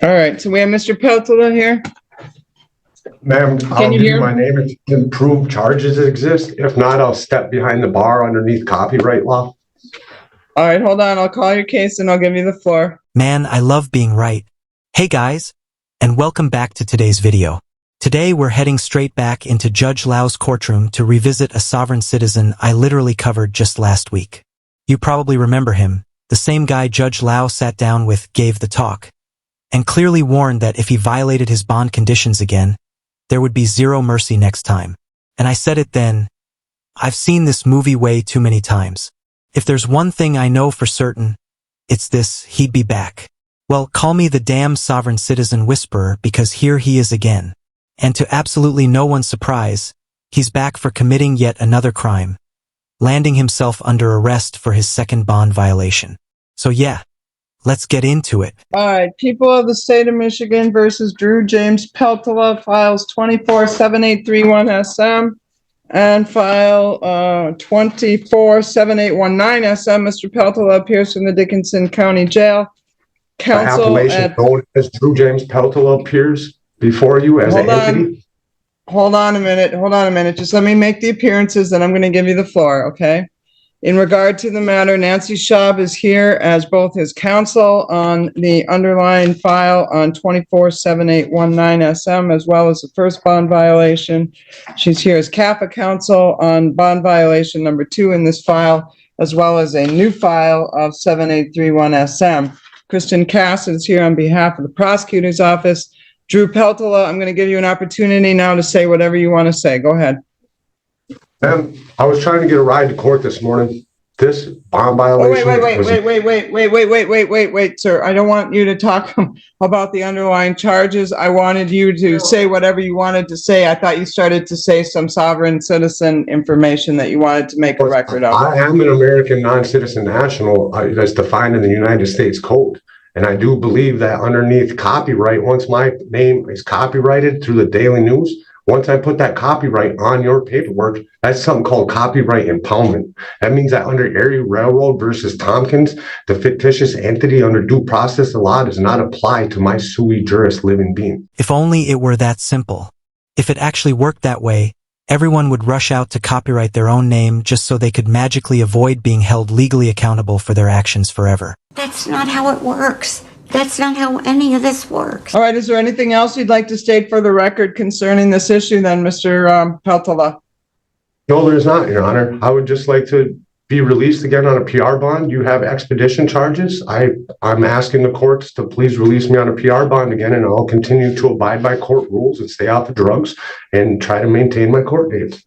All right, so we have Mr. Peltola here. Ma'am, I'll you give hear you my name and can prove charges exist. If not, I'll step behind the bar underneath copyright law. All right, hold on. I'll call your case and I'll give you the floor. Man, I love being right. Hey guys, and welcome back to today's video. Today we're heading straight back into Judge Lau's courtroom to revisit a sovereign citizen I literally covered just last week. You probably remember him, the same guy Judge Lau sat down with, gave the talk, and clearly warned that if he violated his bond conditions again, there would be zero mercy next time. And I said it then, I've seen this movie way too many times. If there's one thing I know for certain, it's this: he'd be back. Well, call me the damn sovereign citizen whisperer, because here he is again. And to absolutely no one's surprise, he's back for committing yet another crime, landing himself under arrest for his second bond violation. So yeah, let's get into it. All right, people of the state of Michigan versus Drew James Peltola, files 247831 SM and file 247819 SM. Mr. Peltola appears from the Dickinson County Jail. Counsel appellation known as Drew James Peltola appears before you as an entity. Hold on a minute. Just let me make the appearances and I'm going to give you the floor, okay? In regard to the matter, Nancy Schaub is here as both his counsel on the underlying file on 247819 SM, as well as the first bond violation. She's here as CAFA counsel on bond violation number 2 in this file, as well as a new file of 7831 SM. Kristen Cass is here on behalf of the prosecutor's office. Drew Peltola, I'm going to give you an opportunity now to say whatever you want to say. Go ahead. Ma'am, I was trying to get a ride to court this morning. This bond violation. Wait, sir. I don't want you to talk about the underlying charges. I wanted you to say whatever you wanted to say. I thought you started to say some sovereign citizen information that you wanted to make a record of. I am an American non-citizen national that's defined in the United States Code. And I do believe that underneath copyright, once my name is copyrighted through the Daily News, once I put that copyright on your paperwork, that's something called copyright impoundment. That means that under Erie Railroad versus Tompkins, the fictitious entity under due process of law does not apply to my sui juris living being. If only it were that simple. If it actually worked that way, everyone would rush out to copyright their own name just so they could magically avoid being held legally accountable for their actions forever. That's not how it works. That's not how any of this works. All right, is there anything else you'd like to state for the record concerning this issue then, Mr. Peltola? No, there's not, Your Honor. I would just like to be released again on a PR bond. You have expedition charges. I'm asking the courts to please release me on a PR bond again, and I'll continue to abide by court rules and stay off the drugs and try to maintain my court dates.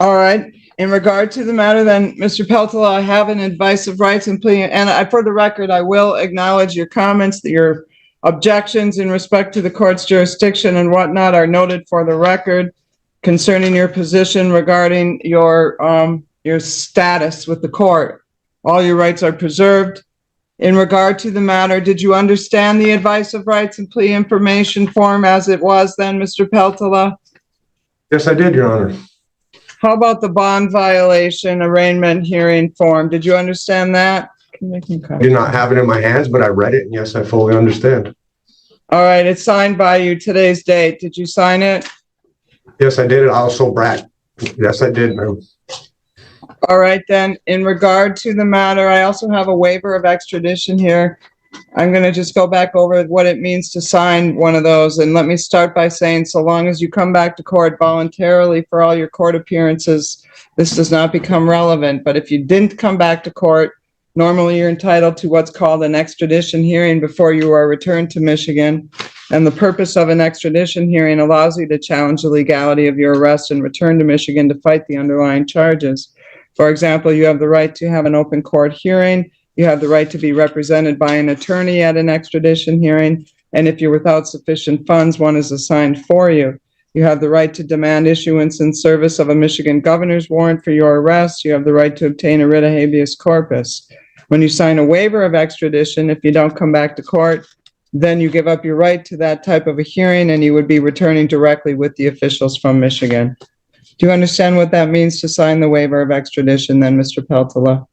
All right. In regard to the matter, then, Mr. Peltola, I have an advice of rights and plea, and for the record, I will acknowledge your comments, that your objections in respect to the court's jurisdiction and whatnot are noted for the record concerning your position regarding your status with the court. All your rights are preserved. In regard to the matter, did you understand the advice of rights and plea information form as it was then, Mr. Peltola? Yes, I did, Your Honor. How about the bond violation arraignment hearing form? Did you understand that? I do not have it in my hands, but I read it, and yes, I fully understand. All right, it's signed by you, today's date. Did you sign it? Yes, I did. Also, Brad. Yes, I did, ma'am. All right, then, in regard to the matter, I also have a waiver of extradition here. I'm going to just go back over what it means to sign one of those. And let me start by saying, so long as you come back to court voluntarily for all your court appearances, this does not become relevant. But if you didn't come back to court, normally you're entitled to what's called an extradition hearing before you are returned to Michigan. And the purpose of an extradition hearing allows you to challenge the legality of your arrest and return to Michigan to fight the underlying charges. For example, you have the right to have an open court hearing. You have the right to be represented by an attorney at an extradition hearing, and if you're without sufficient funds, one is assigned for you. You have the right to demand issuance and service of a Michigan governor's warrant for your arrest. You have the right to obtain a writ of habeas corpus. When you sign a waiver of extradition, if you don't come back to court, then you give up your right to that type of a hearing, and you would be returning directly with the officials from Michigan. Do you understand what that means to sign the waiver of extradition then, Mr. Peltola?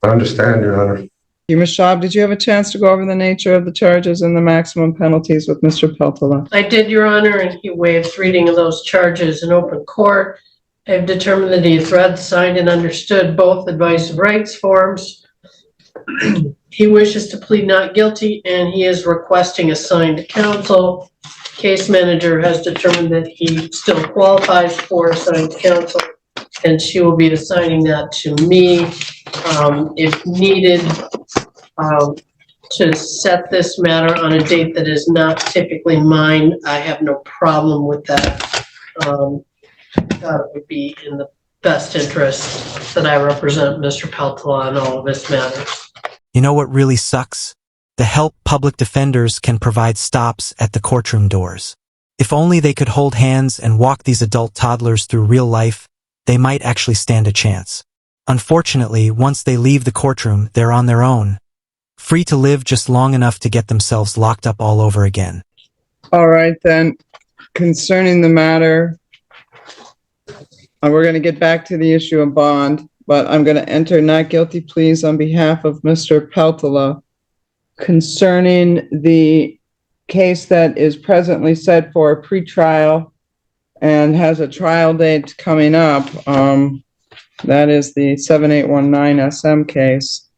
I understand, Your Honor. You, Ms. Schaub, did you have a chance to go over the nature of the charges and the maximum penalties with Mr. Peltola? I did, Your Honor, and he waives reading of those charges in open court. I've determined that he has read, signed, and understood both advice of rights forms. He wishes to plead not guilty, and he is requesting assigned counsel. Case manager has determined that he still qualifies for assigned counsel, and she will be assigning that to me if needed, to set this matter on a date that is not typically mine. I have no problem with that. It would be in the best interest that I represent Mr. Peltola on all of his matters. You know what really sucks? The help public defenders can provide stops at the courtroom doors. If only they could hold hands and walk these adult toddlers through real life, they might actually stand a chance. Unfortunately, once they leave the courtroom, they're on their own, free to live just long enough to get themselves locked up all over again. All right, then, concerning the matter, we're going to get back to the issue of bond, but I'm going to enter not guilty pleas on behalf of Mr. Peltola concerning the case that is presently set for a pretrial and has a trial date coming up. That is the 7819 SM case.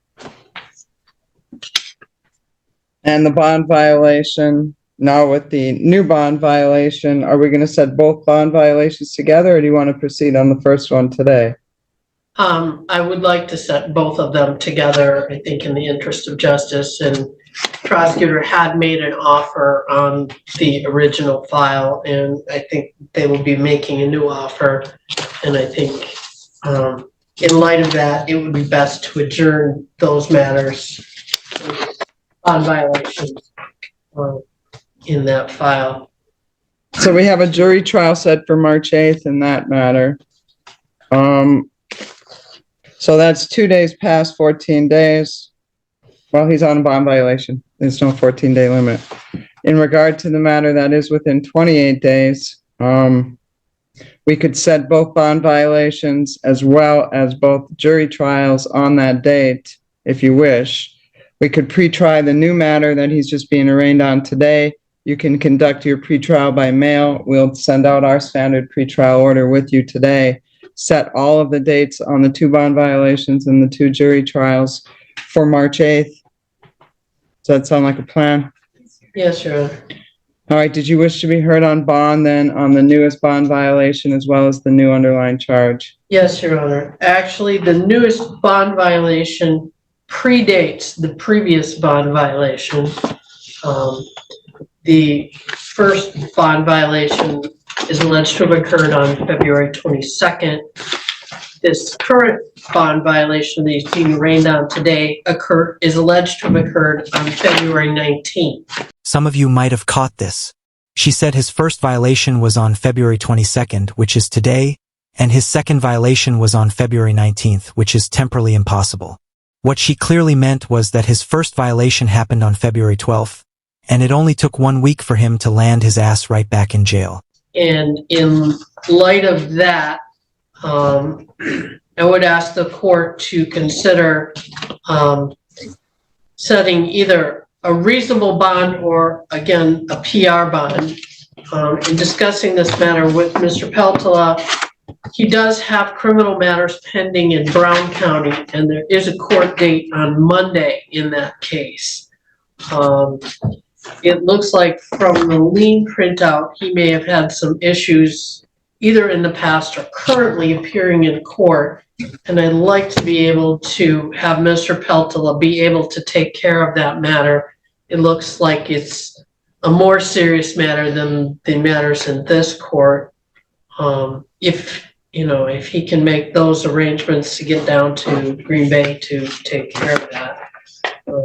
And the bond violation. Now with the new bond violation, are we going to set both bond violations together, or do you want to proceed on the first one today? I would like to set both of them together, I think, in the interest of justice, and prosecutor had made an offer on the original file, and I think they will be making a new offer. And I think in light of that, it would be best to adjourn those matters on violations in that file. So we have a jury trial set for March 8th in that matter. So that's 2 days past 14 days. Well, he's on a bond violation. There's no 14-day limit. In regard to the matter that is within 28 days, we could set both bond violations as well as both jury trials on that date, if you wish. We could pre-try the new matter that he's just being arraigned on today. You can conduct your pre-trial by mail. We'll send out our standard pre-trial order with you today. Set all of the dates on the 2 bond violations and the 2 jury trials for March 8th. Does that sound like a plan? Yes, Your Honor. All right. Did you wish to be heard on bond then on the newest bond violation as well as the new underlying charge? Yes, Your Honor. Actually, the newest bond violation predates the previous bond violation. The first bond violation is alleged to have occurred on February 22nd. This current bond violation that he's being arraigned on today is alleged to have occurred on February 19th. Some of you might have caught this. She said his first violation was on February 22nd, which is today, and his second violation was on February 19th, which is temporally impossible. What she clearly meant was that his first violation happened on February 12th, and it only took 1 week for him to land his ass right back in jail. And in light of that, I would ask the court to consider setting either a reasonable bond or, again, a PR bond. In discussing this matter with Mr. Peltola, he does have criminal matters pending in Brown County, and there is a court date on Monday in that case. It looks like from the lien printout, he may have had some issues either in the past or currently appearing in court. And I'd like to be able to have Mr. Peltola be able to take care of that matter. It looks like it's a more serious matter than the matters in this court. If he can make those arrangements to get down to Green Bay to take care of that.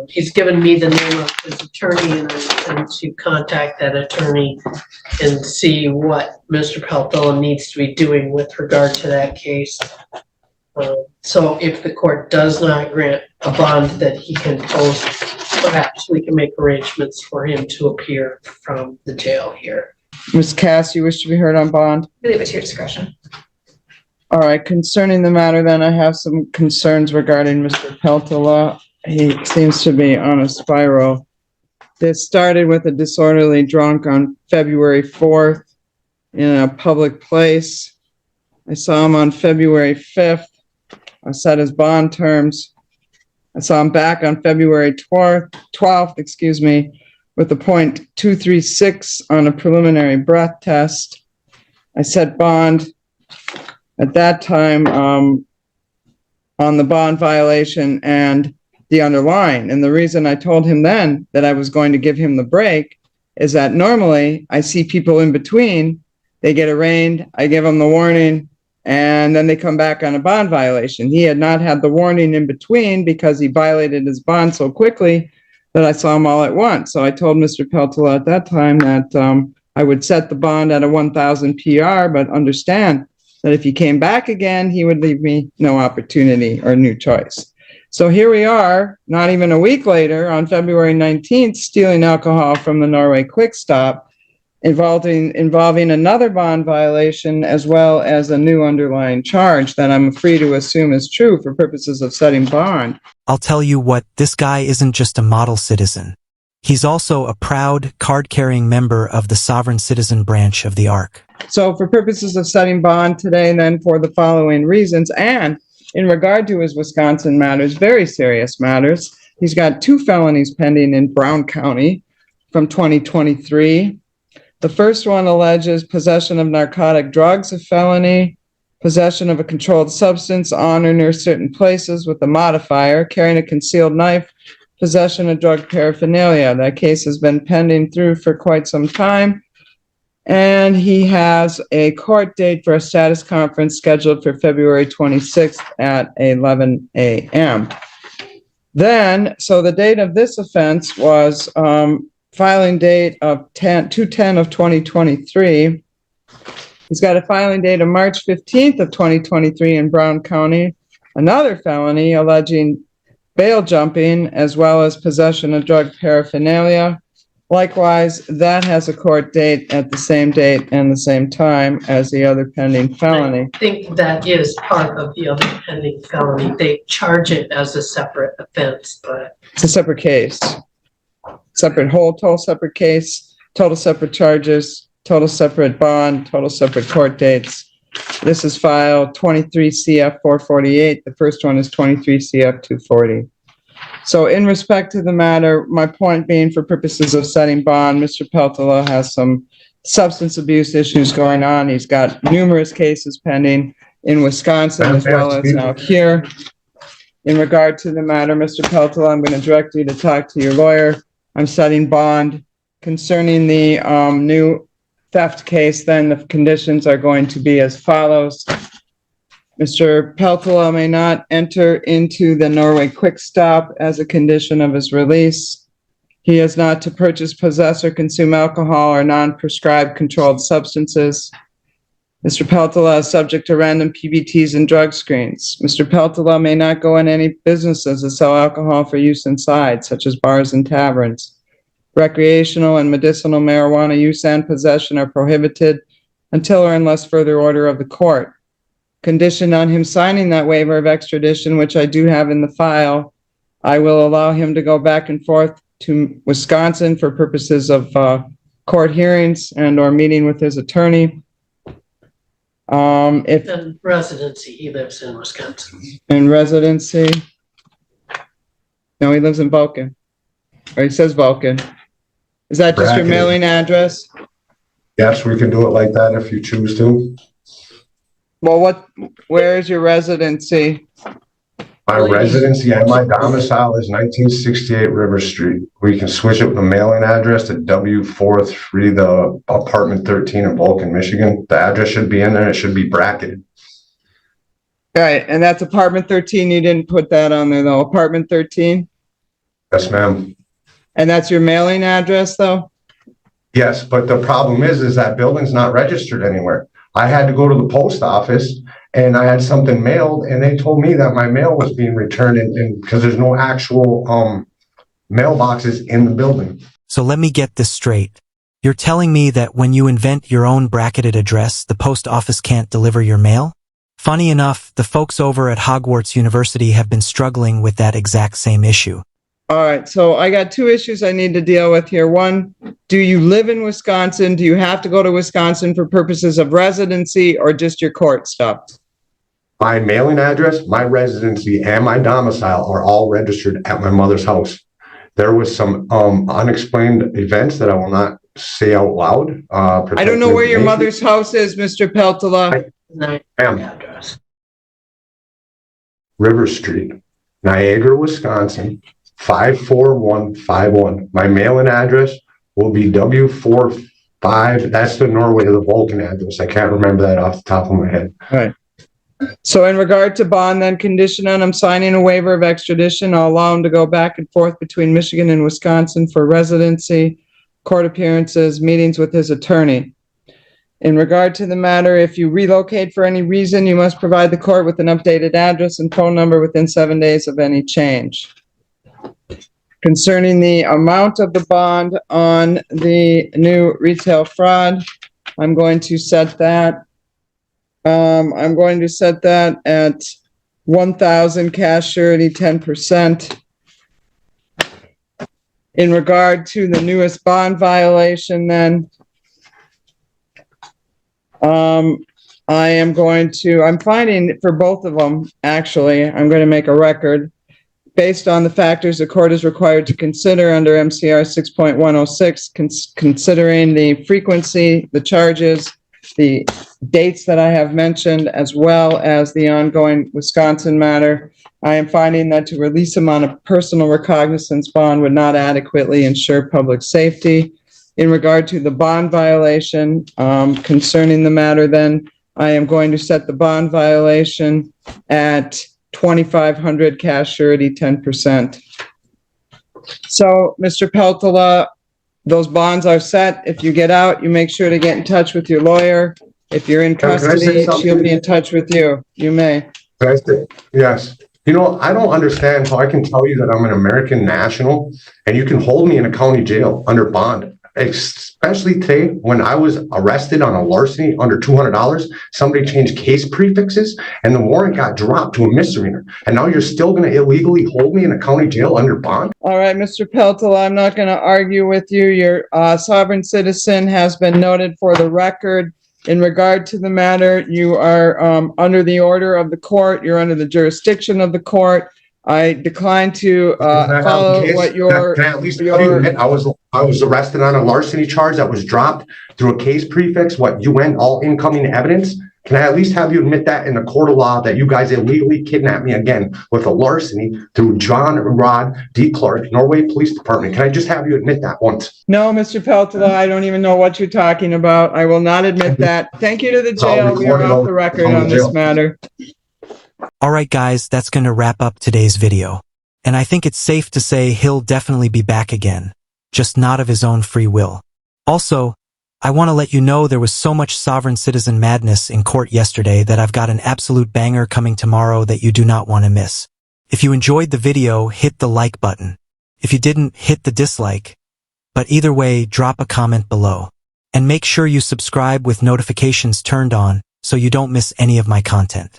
He's given me the name of his attorney, and I intend to contact that attorney and see what Mr. Peltola needs to be doing with regard to that case. So if the court does not grant a bond that he can post, perhaps we can make arrangements for him to appear from the jail here. Ms. Cass, you wish to be heard on bond? Leave it to your discretion. All right. Concerning the matter, then, I have some concerns regarding Mr. Peltola. He seems to be on a spiral. This started with a disorderly drunk on February 4th in a public place. I saw him on February 5th. I set his bond terms. I saw him back on February 12th, with a .236 on a preliminary breath test. I set bond at that time on the bond violation and the underlying. And the reason I told him then that I was going to give him the break is that normally I see people in between, they get arraigned, I give them the warning, and then they come back on a bond violation. He had not had the warning in between because he violated his bond so quickly that I saw him all at once. So I told Mr. Peltola at that time that I would set the bond at a 1,000 PR, but understand that if he came back again, he would leave me no opportunity or new choice. So here we are, not even a week later, on February 19th, stealing alcohol from the Norway Quick Stop, involving another bond violation as well as a new underlying charge that I'm free to assume is true for purposes of setting bond. I'll tell you what, this guy isn't just a model citizen. He's also a proud, card-carrying member of the sovereign citizen branch of the ARC. So for purposes of setting bond today, then for the following reasons, and in regard to his Wisconsin matters, very serious matters, he's got 2 felonies pending in Brown County from 2023. The first one alleges possession of narcotic drugs, a felony, possession of a controlled substance on or near certain places with a modifier, carrying a concealed knife, possession of drug paraphernalia. That case has been pending through for quite some time. And he has a court date for a status conference scheduled for February 26th at 11 a.m. Then, so the date of this offense was filing date of 2/10 of 2023. He's got a filing date of March 15th of 2023 in Brown County. Another felony alleging bail jumping as well as possession of drug paraphernalia. Likewise, that has a court date at the same date and the same time as the other pending felony. I think that is part of the other pending felony. They charge it as a separate offense, but It's a separate case. Total separate case, total separate charges, total separate bond, total separate court dates. This is file 23 CF 448. The first one is 23 CF 240. So in respect to the matter, my point being for purposes of setting bond, Mr. Peltola has some substance abuse issues going on. He's got numerous cases pending in Wisconsin as well as out here. In regard to the matter, Mr. Peltola, I'm going to direct you to talk to your lawyer. I'm setting bond concerning the new theft case. Then the conditions are going to be as follows. Mr. Peltola may not enter into the Norway Quick Stop as a condition of his release. He is not to purchase, possess, or consume alcohol or non-prescribed controlled substances. Mr. Peltola is subject to random PBTs and drug screens. Mr. Peltola may not go in any businesses that sell alcohol for use inside, such as bars and taverns. Recreational and medicinal marijuana use and possession are prohibited until or unless further order of the court. Conditioned on him signing that waiver of extradition, which I do have in the file, I will allow him to go back and forth to Wisconsin for purposes of court hearings and or meeting with his attorney. If in residency, he lives in Wisconsin. in residency, no, he lives in Vulcan, or he says Vulcan. Is that just your Bracket. mailing address? Yes, we can do it like that if you choose to. Well, where is your residency? My residency and my domicile is 1968 River Street. We can switch it with a mailing address to W43, the apartment 13 in Vulcan, Michigan. The address should be in there. It should be bracketed. Right, and that's apartment 13. You didn't put that on there though. Apartment 13? Yes, ma'am. And that's your mailing address though? Yes, but the problem is that building's not registered anywhere. I had to go to the post office and I had something mailed and they told me that my mail was being returned and because there's no actual mailboxes in the building. So let me get this straight. You're telling me that when you invent your own bracketed address, the post office can't deliver your mail? Funny enough, the folks over at Hogwarts University have been struggling with that exact same issue. All right, so I got two issues I need to deal with here. One, do you live in Wisconsin? Do you have to go to Wisconsin for purposes of residency or just your court stuff? My mailing address, my residency, and my domicile are all registered at my mother's house. There was some unexplained events that I will not say out loud. I don't know where your mother's house is, Mr. Peltola. Address. River Street, Niagara, Wisconsin, 54151. My mailing address will be W45. That's the Norway or the Vulcan address. I can't remember that off the top of my head. All right. So in regard to bond, then condition on I'm signing a waiver of extradition. I'll allow him to go back and forth between Michigan and Wisconsin for residency, court appearances, meetings with his attorney. In regard to the matter, if you relocate for any reason, you must provide the court with an updated address and phone number within 7 days of any change. Concerning the amount of the bond on the new retail fraud, I'm going to set that. I'm going to set that at 1,000 cash surety, 10%. In regard to the newest bond violation, then, I'm finding for both of them, actually, I'm going to make a record based on the factors the court is required to consider under MCR 6.106, considering the frequency, the charges, the dates that I have mentioned, as well as the ongoing Wisconsin matter. I am finding that to release him on a personal recognizance bond would not adequately ensure public safety. In regard to the bond violation, concerning the matter, then I am going to set the bond violation at 2,500 cash surety, 10%. So, Mr. Peltola, those bonds are set. If you get out, you make sure to get in touch with your lawyer. If you're in custody, she'll be in touch with you. You may. Yes. You know, I don't understand how I can tell you that I'm an American national and you can hold me in a county jail under bond. Especially today, when I was arrested on a larceny under $200, somebody changed case prefixes and the warrant got dropped to a misdemeanor. And now you're still going to illegally hold me in a county jail under bond? All right, Mr. Peltola, I'm not going to argue with you. Your sovereign citizen has been noted for the record. In regard to the matter, you are under the order of the court. You're under the jurisdiction of the court. I decline to follow what your... Can I at least tell you that I was arrested on a larceny charge that was dropped through a case prefix, UN, all incoming evidence? Can I at least have you admit that in the court of law that you guys illegally kidnapped me again with a larceny through John Rod D. Clark, Norway Police Department? Can I just have you admit that once? No, Mr. Peltola, I don't even know what you're talking about. I will not admit that. Thank you to the jail. We are off the record on this matter. Alright guys, that's gonna wrap up today's video. And I think it's safe to say he'll definitely be back again. Just not of his own free will. Also, I want to let you know there was so much sovereign citizen madness in court yesterday that I've got an absolute banger coming tomorrow that you do not want to miss. If you enjoyed the video, hit the like button. If you didn't, hit the dislike. But either way, drop a comment below. And make sure you subscribe with notifications turned on so you don't miss any of my content.